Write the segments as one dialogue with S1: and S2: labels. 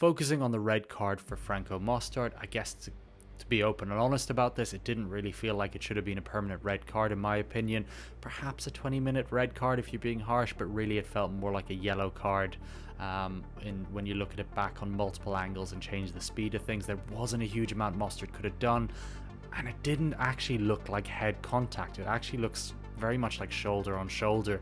S1: Focusing on the red card for Franco Mostard, I guess to be open and honest about this, it didn't really feel like it should have been a permanent red card in my opinion. Perhaps a 20-minute red card if you're being harsh, but really it felt more like a yellow card. When you look at it back on multiple angles and change the speed of things, there wasn't a huge amount Mostard could have done, and it didn't actually look like head contact. It actually looks very much like shoulder on shoulder.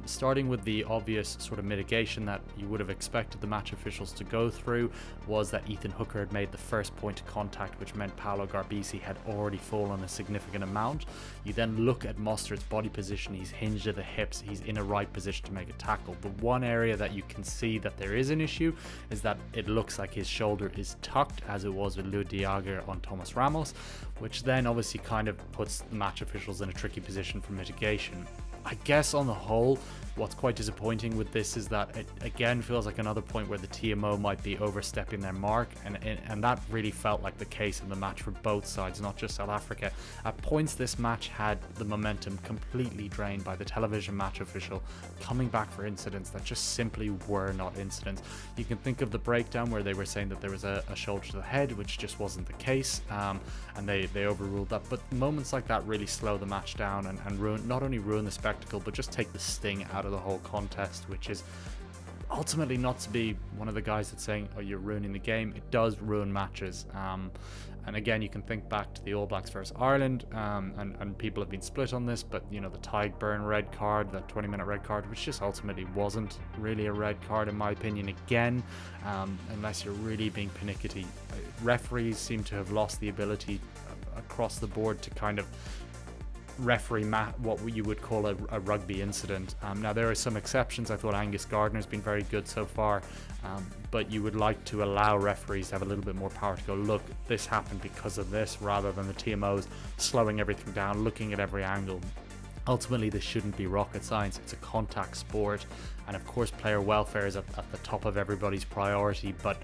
S1: Starting with the obvious sort of mitigation that you would have expected the match officials to go through was that Ethan Hooker had made the first point of contact, which meant Paolo Garbisi had already fallen a significant amount. You then look at Mostard's body position, he's hinged at the hips, he's in a right position to make a tackle. The one area that you can see that there is an issue is that it looks like his shoulder is tucked, as it was with Lou Diager on Thomas Ramos, which then obviously kind of puts the match officials in a tricky position for mitigation. I guess on the whole, what's quite disappointing with this is that it again feels like another point where the TMO might be overstepping their mark, and that really felt like the case in the match for both sides, not just South Africa. At points this match had the momentum completely drained by the television match official coming back for incidents that just simply were not incidents. You can think of the breakdown where they were saying that there was a shoulder to the head, which just wasn't the case, and they overruled that. But moments like that really slow the match down and not only ruin the spectacle, but just take the sting out of the whole contest, which is ultimately not to be one of the guys that's saying, oh, you're ruining the game. It does ruin matches. And again, you can think back to the All Blacks versus Ireland, and people have been split on this, but you know, the Tyburn red card, that 20-minute red card, which just ultimately wasn't really a red card in my opinion again, unless you're really being pernickety. Referees seem to have lost the ability across the board to kind of referee what you would call a rugby incident. Now there are some exceptions. I thought Angus Gardner's been very good so far, but you would like to allow referees to have a little bit more power to go, look, this happened because of this, rather than the TMOs slowing everything down, looking at every angle. Ultimately, this shouldn't be rocket science. It's a contact sport, and of course player welfare is at the top of everybody's priority, but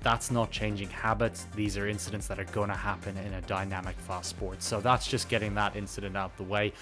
S1: that's not changing habits. These are incidents that are going to happen in a dynamic, fast sport. So that's just getting that incident out the way.